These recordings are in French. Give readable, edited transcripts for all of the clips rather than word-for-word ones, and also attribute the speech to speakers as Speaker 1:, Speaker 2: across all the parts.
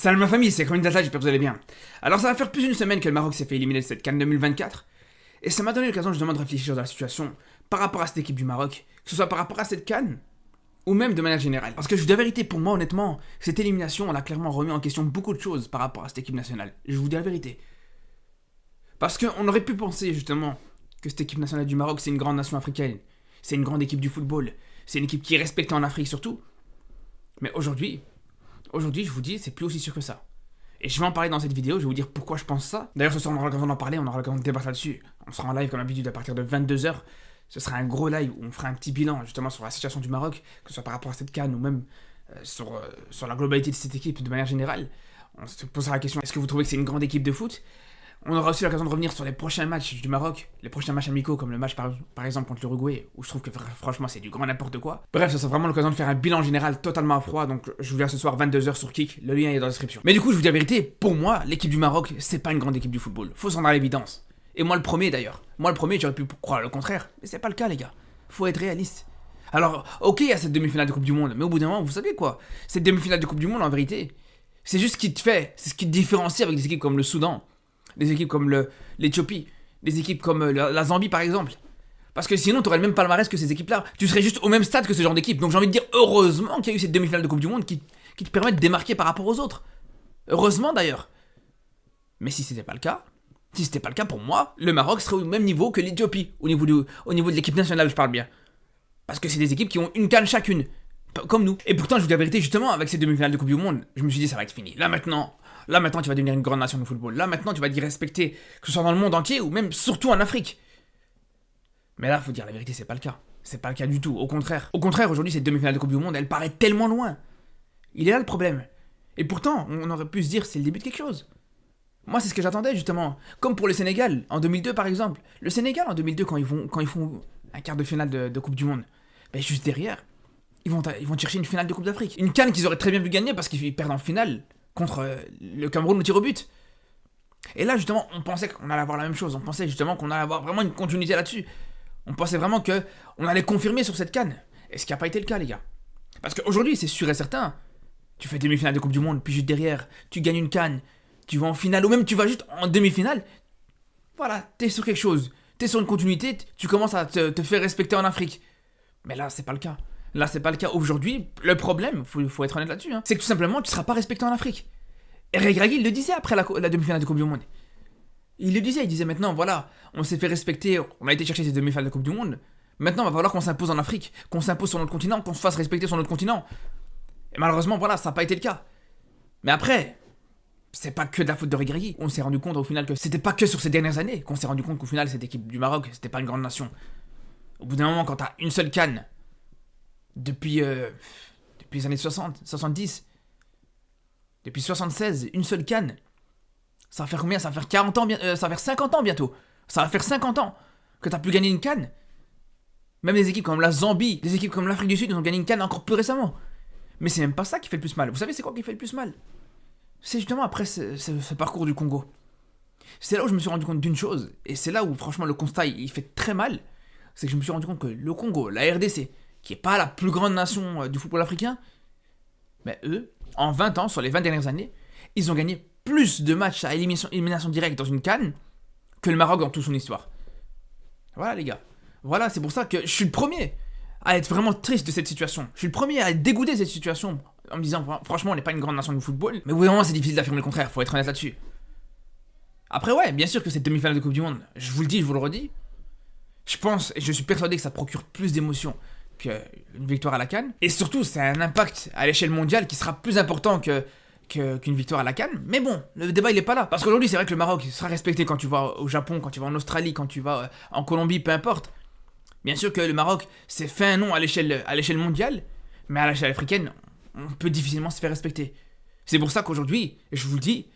Speaker 1: Salut ma famille, c'est Data, j'espère que vous allez bien. Alors ça va faire plus d'une semaine que le Maroc s'est fait éliminer de cette CAN 2024, et ça m'a donné l'occasion justement de réfléchir sur la situation par rapport à cette équipe du Maroc, que ce soit par rapport à cette CAN, ou même de manière générale. Parce que je vous dis la vérité, pour moi honnêtement, cette élimination, on a clairement remis en question beaucoup de choses par rapport à cette équipe nationale. Je vous dis la vérité. Parce qu'on aurait pu penser justement que cette équipe nationale du Maroc, c'est une grande nation africaine, c'est une grande équipe du football, c'est une équipe qui est respectée en Afrique surtout. Mais aujourd'hui, je vous dis, c'est plus aussi sûr que ça. Et je vais en parler dans cette vidéo, je vais vous dire pourquoi je pense ça. D'ailleurs, ce soir, on aura l'occasion d'en parler, on aura l'occasion de débattre là-dessus. On sera en live comme d'habitude à partir de 22h. Ce sera un gros live où on fera un petit bilan justement sur la situation du Maroc, que ce soit par rapport à cette CAN ou même sur la globalité de cette équipe de manière générale. On se posera la question, est-ce que vous trouvez que c'est une grande équipe de foot ? On aura aussi l'occasion de revenir sur les prochains matchs du Maroc, les prochains matchs amicaux comme le match par exemple contre l'Uruguay, où je trouve que franchement c'est du grand n'importe quoi. Bref, ça sera vraiment l'occasion de faire un bilan général totalement à froid, donc je vous verrai ce soir 22h sur Kik, le lien est dans la description. Mais du coup, je vous dis la vérité, pour moi, l'équipe du Maroc, c'est pas une grande équipe du football, faut s'en rendre à l'évidence. Et moi le premier d'ailleurs, j'aurais pu croire le contraire, mais c'est pas le cas les gars, faut être réaliste. Alors, ok, il y a cette demi-finale de Coupe du Monde, mais au bout d'un moment, vous savez quoi, cette demi-finale de Coupe du Monde en vérité, c'est juste ce qui te fait, c'est ce qui te différencie avec des équipes comme le Soudan, des équipes comme l'Éthiopie, des équipes comme la Zambie par exemple. Parce que sinon, t'aurais le même palmarès que ces équipes-là. Tu serais juste au même stade que ce genre d'équipe. Donc j'ai envie de dire, heureusement qu'il y a eu cette demi-finale de Coupe du Monde qui te permet de démarquer par rapport aux autres. Heureusement d'ailleurs. Mais si c'était pas le cas, pour moi, le Maroc serait au même niveau que l'Éthiopie, au niveau de l'équipe nationale, je parle bien. Parce que c'est des équipes qui ont une CAN chacune, comme nous. Et pourtant, je vous dis la vérité, justement, avec ces demi-finales de Coupe du Monde, je me suis dit, ça va être fini. Là maintenant, tu vas devenir une grande nation de football. Là, maintenant, tu vas être respecté, que ce soit dans le monde entier ou même surtout en Afrique. Mais là, faut dire la vérité, c'est pas le cas. C'est pas le cas du tout, au contraire. Au contraire, aujourd'hui, cette demi-finale de Coupe du Monde, elle paraît tellement loin. Il est là le problème. Et pourtant, on aurait pu se dire, c'est le début de quelque chose. Moi, c'est ce que j'attendais, justement. Comme pour le Sénégal, en 2002, par exemple. Le Sénégal, en 2002, quand ils font un quart de finale de Coupe du Monde, ben juste derrière, ils vont chercher une finale de Coupe d'Afrique. Une CAN qu'ils auraient très bien pu gagner parce qu'ils perdent en finale contre le Cameroun au tir au but. Et là, justement, on pensait qu'on allait avoir la même chose. On pensait justement qu'on allait avoir vraiment une continuité là-dessus. On pensait vraiment qu'on allait confirmer sur cette CAN. Et ce qui n'a pas été le cas, les gars. Parce qu'aujourd'hui, c'est sûr et certain, tu fais demi-finale de Coupe du Monde, puis juste derrière, tu gagnes une CAN, tu vas en finale, ou même tu vas juste en demi-finale. Voilà, t'es sur quelque chose. T'es sur une continuité, tu commences à te faire respecter en Afrique. Mais là, c'est pas le cas. Là, c'est pas le cas. Aujourd'hui, le problème, faut être honnête là-dessus, c'est que tout simplement, tu seras pas respecté en Afrique. Et Regragui, il le disait après la demi-finale de Coupe du Monde. Il disait maintenant, voilà, on s'est fait respecter, on a été chercher ces demi-finales de Coupe du Monde. Maintenant, il va falloir qu'on s'impose en Afrique, qu'on s'impose sur notre continent, qu'on se fasse respecter sur notre continent. Et malheureusement, voilà, ça n'a pas été le cas. Mais après, c'est pas que de la faute de Regragui. On s'est rendu compte au final que c'était pas que sur ces dernières années qu'on s'est rendu compte qu'au final, cette équipe du Maroc, c'était pas une grande nation. Au bout d'un moment, quand t'as une seule CAN, depuis les années 60, 70, depuis 76, une seule CAN, ça va faire combien ? Ça va faire 40 ans, ça va faire 50 ans bientôt. Ça va faire 50 ans que t'as pu gagner une CAN. Même des équipes comme la Zambie, des équipes comme l'Afrique du Sud, ils ont gagné une CAN encore plus récemment. Mais c'est même pas ça qui fait le plus mal. Vous savez c'est quoi qui fait le plus mal ? C'est justement après ce parcours du Congo. C'est là où je me suis rendu compte d'une chose, et c'est là où franchement le constat il fait très mal, c'est que je me suis rendu compte que le Congo, la RDC, qui est pas la plus grande nation du football africain, mais eux, en 20 ans, sur les 20 dernières années, ils ont gagné plus de matchs à élimination directe dans une CAN que le Maroc dans toute son histoire. Voilà les gars. Voilà, c'est pour ça que je suis le premier à être vraiment triste de cette situation. Je suis le premier à être dégoûté de cette situation, en me disant, franchement, on n'est pas une grande nation de football, mais au bout d'un moment, c'est difficile d'affirmer le contraire, faut être honnête là-dessus. Après ouais, bien sûr que cette demi-finale de Coupe du Monde, je vous le dis, je vous le redis, je pense, et je suis persuadé que ça procure plus d'émotions qu'une victoire à la CAN. Et surtout, c'est un impact à l'échelle mondiale qui sera plus important qu'une victoire à la CAN. Mais bon, le débat il est pas là. Parce qu'aujourd'hui, c'est vrai que le Maroc sera respecté quand tu vas au Japon, quand tu vas en Australie, quand tu vas en Colombie, peu importe. Bien sûr que le Maroc s'est fait un nom à l'échelle mondiale, mais à l'échelle africaine, on peut difficilement se faire respecter. C'est pour ça qu'aujourd'hui, et je vous le dis,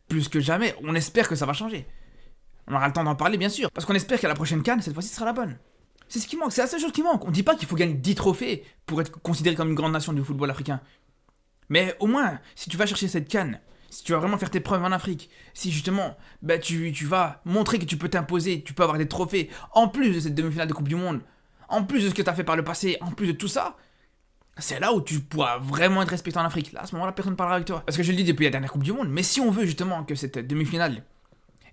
Speaker 1: plus que jamais, on espère que ça va changer. On aura le temps d'en parler, bien sûr. Parce qu'on espère qu'à la prochaine CAN, cette fois-ci, sera la bonne. C'est ce qui manque, c'est la seule chose qui manque. On dit pas qu'il faut gagner 10 trophées pour être considéré comme une grande nation du football africain. Mais au moins, si tu vas chercher cette CAN, si tu vas vraiment faire tes preuves en Afrique, si justement, tu vas montrer que tu peux t'imposer, tu peux avoir des trophées, en plus de cette demi-finale de Coupe du Monde, en plus de ce que tu as fait par le passé, en plus de tout ça, C'est là où tu pourras vraiment être respecté en Afrique. Là, à ce moment-là, personne ne parlera avec toi. Parce que je le dis depuis la dernière Coupe du Monde, mais si on veut justement que cette demi-finale,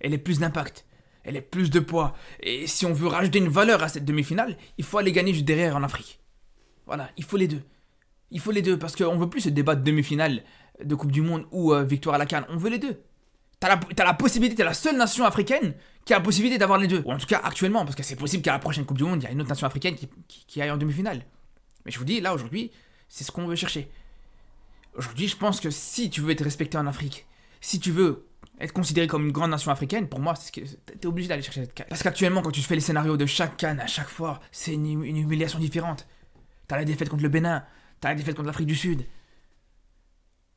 Speaker 1: elle ait plus d'impact, elle ait plus de poids, et si on veut rajouter une valeur à cette demi-finale, il faut aller gagner juste derrière en Afrique. Voilà, il faut les deux. Il faut les deux, parce qu'on veut plus ce débat de demi-finale de Coupe du Monde ou victoire à la CAN. On veut les deux. T'as la possibilité, t'es la seule nation africaine qui a la possibilité d'avoir les deux. Ou en tout cas actuellement, parce que c'est possible qu'à la prochaine Coupe du Monde, il y a une autre nation africaine qui aille en demi-finale. Mais je vous dis, là aujourd'hui, c'est ce qu'on veut chercher. Aujourd'hui, je pense que si tu veux être respecté en Afrique, si tu veux être considéré comme une grande nation africaine, pour moi, t'es obligé d'aller chercher cette CAN. Parce qu'actuellement, quand tu fais les scénarios de chaque CAN, à chaque fois, c'est une humiliation différente. T'as la défaite contre le Bénin, t'as la défaite contre l'Afrique du Sud,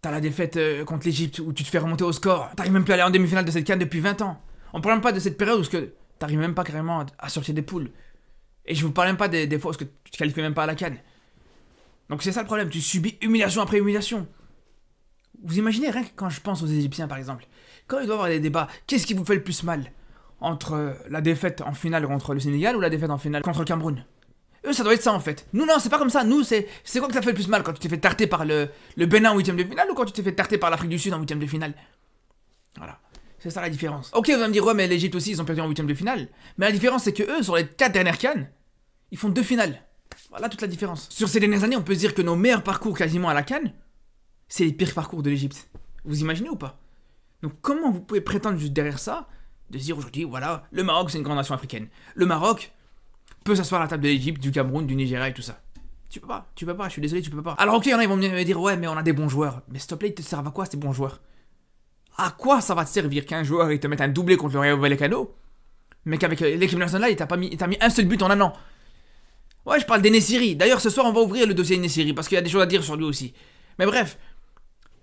Speaker 1: t'as la défaite contre l'Égypte où tu te fais remonter au score. T'arrives même plus à aller en demi-finale de cette CAN depuis 20 ans. On parle même pas de cette période où t'arrives même pas carrément à sortir des poules. Et je vous parle même pas des fois où tu te qualifies même pas à la CAN. Donc c'est ça le problème, tu subis humiliation après humiliation. Vous imaginez, rien que quand je pense aux Égyptiens par exemple, quand il doit y avoir des débats, qu'est-ce qui vous fait le plus mal entre la défaite en finale contre le Sénégal ou la défaite en finale contre le Cameroun? Eux, ça doit être ça en fait. Nous, non, c'est pas comme ça. Nous, c'est quoi que ça fait le plus mal quand tu t'es fait tarter par le Bénin en 8ème de finale ou quand tu t'es fait tarter par l'Afrique du Sud en 8ème de finale? Voilà. C'est ça la différence. Ok, vous allez me dire, ouais, mais l'Égypte aussi, ils ont perdu en 8ème de finale. Mais la différence, c'est que eux, sur les 4 dernières CAN, ils font 2 finales. Voilà toute la différence. Sur ces dernières années, on peut se dire que nos meilleurs parcours quasiment à la CAN, c'est les pires parcours de l'Égypte. Vous imaginez ou pas? Donc comment vous pouvez prétendre juste derrière ça, de se dire aujourd'hui, voilà, le Maroc c'est une grande nation africaine. Le Maroc peut s'asseoir à la table de l'Égypte, du Cameroun, du Nigeria et tout ça. Tu peux pas, je suis désolé, tu peux pas. Alors ok, il y en a, ils vont me dire, ouais, mais on a des bons joueurs. Mais s'il te plaît, ils te servent à quoi ces bons joueurs? À quoi ça va te servir qu'un joueur il te mette un doublé contre le Rayo Vallecano, mais qu'avec l'équipe nationale, il t'a mis un seul but en un an? Ouais, je parle d'Enesiri. D'ailleurs, ce soir, on va ouvrir le dossier Enesiri parce qu'il y a des choses à dire sur lui aussi. Mais bref,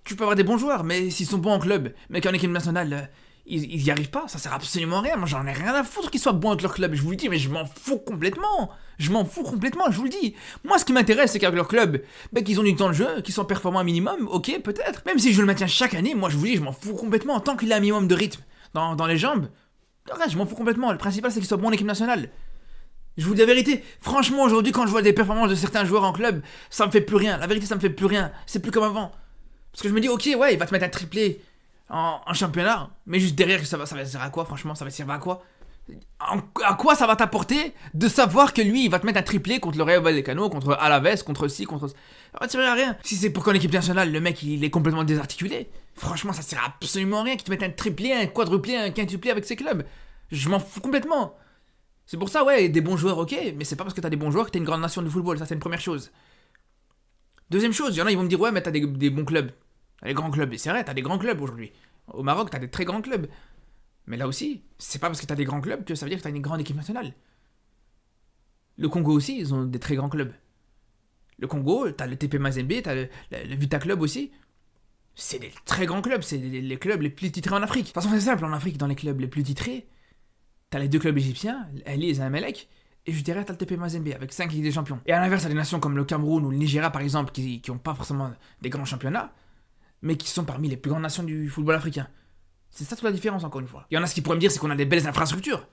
Speaker 1: tu peux avoir des bons joueurs, mais s'ils sont bons en club, mais qu'en équipe nationale, ils y arrivent pas, ça sert absolument à rien. Moi, j'en ai rien à foutre qu'ils soient bons avec leur club. Je vous le dis, mais je m'en fous complètement. Je vous le dis. Moi, ce qui m'intéresse, c'est qu'avec leur club, qu'ils ont du temps de jeu, qu'ils sont performants un minimum, ok, peut-être. Même si je le maintiens chaque année, moi, je vous dis, je m'en fous complètement. Tant qu'il a un minimum de rythme dans les jambes, je m'en fous complètement. Le principal, c'est qu'ils soient bons en équipe nationale. Je vous dis la vérité, franchement aujourd'hui quand je vois des performances de certains joueurs en club, ça me fait plus rien, la vérité ça me fait plus rien, c'est plus comme avant. Parce que je me dis ok ouais il va te mettre un triplé en championnat, mais juste derrière ça va servir à quoi franchement, ça va servir à quoi? À quoi ça va t'apporter de savoir que lui il va te mettre un triplé contre le Rayo Vallecano, contre Alaves, contre ci, contre ça va te servir à rien. Si c'est pour qu'en équipe nationale le mec il est complètement désarticulé, franchement ça sert absolument à rien qu'il te mette un triplé, un quadruplé, un quintuplé avec ses clubs. Je m'en fous complètement. C'est pour ça, ouais, des bons joueurs, ok, mais c'est pas parce que t'as des bons joueurs que t'es une grande nation de football, ça c'est une première chose. Deuxième chose, il y en a, ils vont me dire, ouais, mais t'as des bons clubs. T'as des grands clubs, et c'est vrai, t'as des grands clubs aujourd'hui. Au Maroc, t'as des très grands clubs. Mais là aussi, c'est pas parce que t'as des grands clubs que ça veut dire que t'as une grande équipe nationale. Le Congo aussi, ils ont des très grands clubs. Le Congo, t'as le TP Mazembe, t'as le Vita Club aussi. C'est des très grands clubs, c'est les clubs les plus titrés en Afrique. De toute façon, c'est simple, en Afrique, dans les clubs les plus titrés, t'as les deux clubs égyptiens, Ali et Zamalek, et juste derrière t'as le TP Mazembe avec 5 Ligues des Champions. Et à l'inverse, t'as des nations comme le Cameroun ou le Nigeria par exemple, qui ont pas forcément des grands championnats, mais qui sont parmi les plus grandes nations du football africain. C'est ça toute la différence encore une fois. Il y en a ce qui pourraient me dire, c'est qu'on a des belles infrastructures.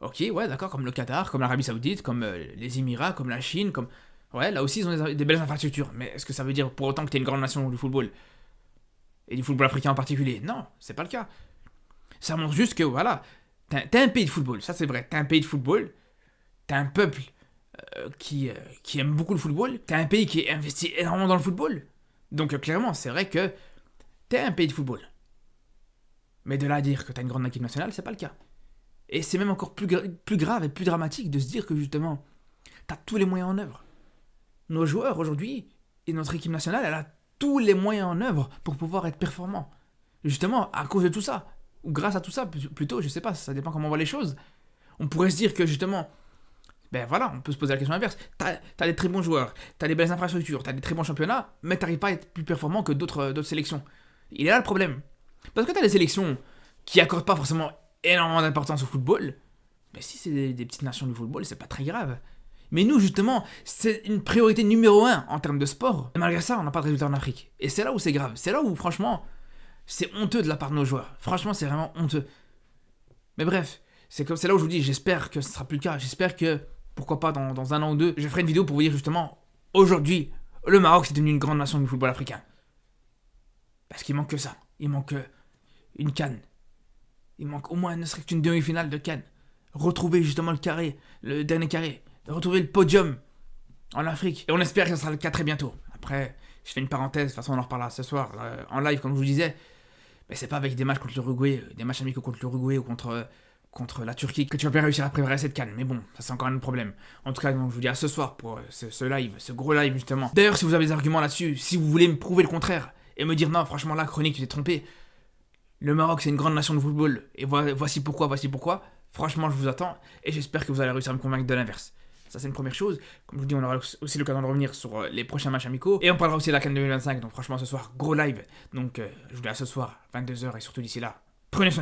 Speaker 1: Ok, ouais, d'accord, comme le Qatar, comme l'Arabie Saoudite, comme les Émirats, comme la Chine, comme... Ouais, là aussi ils ont des belles infrastructures, mais est-ce que ça veut dire pour autant que t'es une grande nation du football? Et du football africain en particulier? Non, c'est pas le cas. Ça montre juste que, voilà... T'es un pays de football, ça c'est vrai. T'es un pays de football. T'es un peuple qui aime beaucoup le football. T'es un pays qui investit énormément dans le football. Donc clairement, c'est vrai que t'es un pays de football. Mais de là à dire que t'as une grande équipe nationale, c'est pas le cas. Et c'est même encore plus grave et plus dramatique de se dire que justement, t'as tous les moyens en œuvre. Nos joueurs aujourd'hui, et notre équipe nationale, elle a tous les moyens en œuvre pour pouvoir être performants. Justement, à cause de tout ça. Ou grâce à tout ça, plutôt, je sais pas, ça dépend comment on voit les choses. On pourrait se dire que justement, ben voilà, on peut se poser la question inverse. T'as des très bons joueurs, t'as des belles infrastructures, t'as des très bons championnats, mais t'arrives pas à être plus performant que d'autres sélections. Il est là le problème. Parce que t'as des sélections qui accordent pas forcément énormément d'importance au football, mais si c'est des petites nations du football, c'est pas très grave. Mais nous, justement, c'est une priorité numéro 1 en termes de sport. Et malgré ça, on n'a pas de résultat en Afrique. Et c'est là où c'est grave. C'est là où, franchement... C'est honteux de la part de nos joueurs. Franchement, c'est vraiment honteux. Mais bref, c'est là où je vous dis, j'espère que ce sera plus le cas. J'espère que, pourquoi pas, dans un an ou deux, je ferai une vidéo pour vous dire justement, aujourd'hui, le Maroc c'est devenu une grande nation du football africain. Parce qu'il manque que ça. Il manque une CAN. Il manque au moins ne serait qu'une demi-finale de CAN. Retrouver justement le carré, le dernier carré. Retrouver le podium en Afrique. Et on espère que ce sera le cas très bientôt. Après, je fais une parenthèse, de toute façon on en reparlera ce soir, en live comme je vous disais. Mais c'est pas avec des matchs contre l'Uruguay, des matchs amicaux contre l'Uruguay ou contre la Turquie que tu vas bien réussir à préparer cette CAN. Mais bon, ça c'est encore un problème. En tout cas, donc, je vous dis à ce soir pour ce live, ce gros live justement. D'ailleurs, si vous avez des arguments là-dessus, si vous voulez me prouver le contraire et me dire non, franchement là, Chronique, tu t'es trompé. Le Maroc c'est une grande nation de football et voici pourquoi. Franchement, je vous attends et j'espère que vous allez réussir à me convaincre de l'inverse. Ça, c'est une première chose. Comme je vous dis, on aura aussi l'occasion de revenir sur les prochains matchs amicaux. Et on parlera aussi de la CAN 2025. Donc, franchement, ce soir, gros live. Donc, je vous dis à ce soir, 22h. Et surtout d'ici là, prenez soin de vous.